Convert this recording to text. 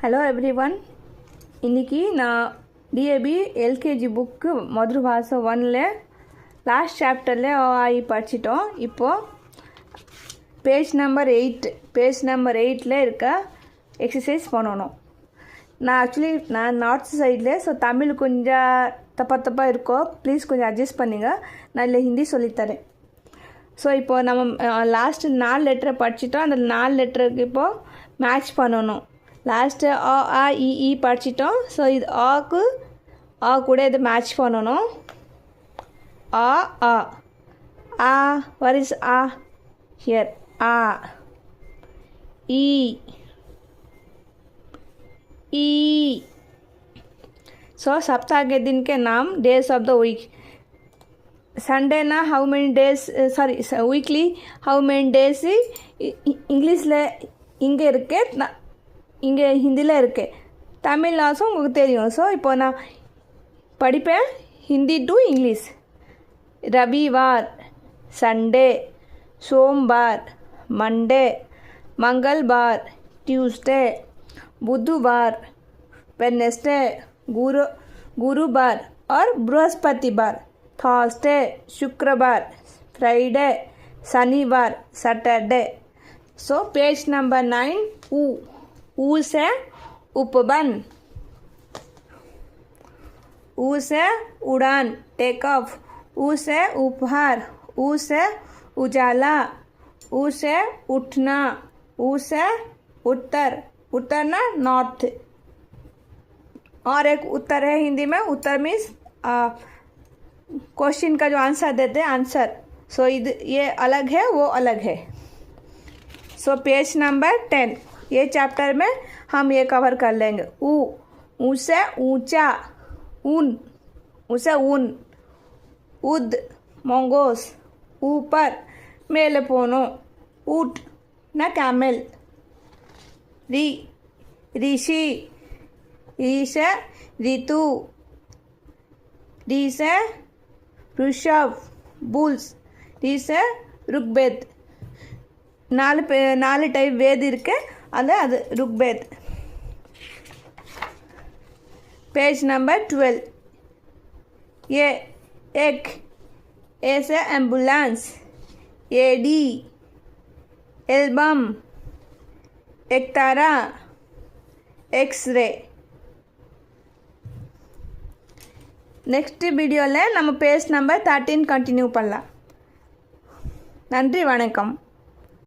Hello everyone. இன்றைக்கி நான் DAP LKG book Madurai பாஷை 1ல் லாஸ்ட் சாப்டரில் ஆகி படிச்சிட்டோம். இப்போது பேஜ் நம்பர் 8ல் இருக்க எக்ஸசைஸ் பண்ணணும். நான் நார்த் சைடில், ஸோ தமிழ் கொஞ்சம் தப்பாக இருக்கும். ப்ளீஸ் கொஞ்சம் அட்ஜஸ்ட் பண்ணுங்கள். நான் இல்லை ஹிந்தி சொல்லித்தரேன். ஸோ இப்போது நம்ம லாஸ்ட்டு 4 லெட்டரை படிச்சிட்டோம். அந்த 4 லெட்டருக்கு இப்போது மேட்ச் பண்ணணும். லாஸ்ட்டு ஆ இ படிச்சிட்டோம். ஸோ இது ஆக்கு ஆ கூட இது மேட்ச் பண்ணணும். ஆ ஆ ஆ what is ah here? Ah E E. So सप्ताह के दिन के नाम, days of the week. Sunday ना how many days, weekly how many days இங்கிலீஷில் இங்கே இருக்கு, இங்கே ஹிந்தியில் இருக்குது. தமிழ் ஆல்சோ உங்களுக்கு தெரியும். ஸோ இப்போ நான் படிப்பேன் ஹிந்தி டு இங்கிலீஷ். ரவிவார் சண்டே, सोमवार मंडे, मंगलवार ट्यूसडे, बुधवार वेडनेसडे, गुरुवार और बृहस्पतिवार, थर्सडे शुक्रवार, फ्राइडे शनिवार, सैटरडे. So page number 9. ऊ से उपवन, ऊ से उड़ान टेक ऑफ, ऊ से उपहार, ऊ से उजाला, ऊ से उठना, ऊ से उत्तर, उत्तर ना नॉर्थ. और एक उत्तर है हिंदी में. उत्तर मीन्स क्वेश्चन का जो आंसर देते हैं, आंसर. सो ये अलग है, वो अलग है. सो पेज नंबर 10, ये चैप्टर में हम ये कवर कर लेंगे. ऊ से ऊंचा, ऊन, उसे ऊन, उद मंगोस, ऊपर मेले पोनो, ऊट ना कैमल. ऋषि, ऋषि ऋतु, ऋषि ऋषभ, बुल्स, ऋषि ऋग्वेद. 4 டைப் வேद இருக்கு. அது ऋग्वेद. Page number 12. ये एक, ए से एम्बुलेंस, एडी एल्बम, एकतारा, एक्सरे. நெக்ஸ்ட் வீடியோவில் நம்ம பேஜ் நம்பர் 13 கண்டினியூ பண்ணலாம். நன்றி, வணக்கம்.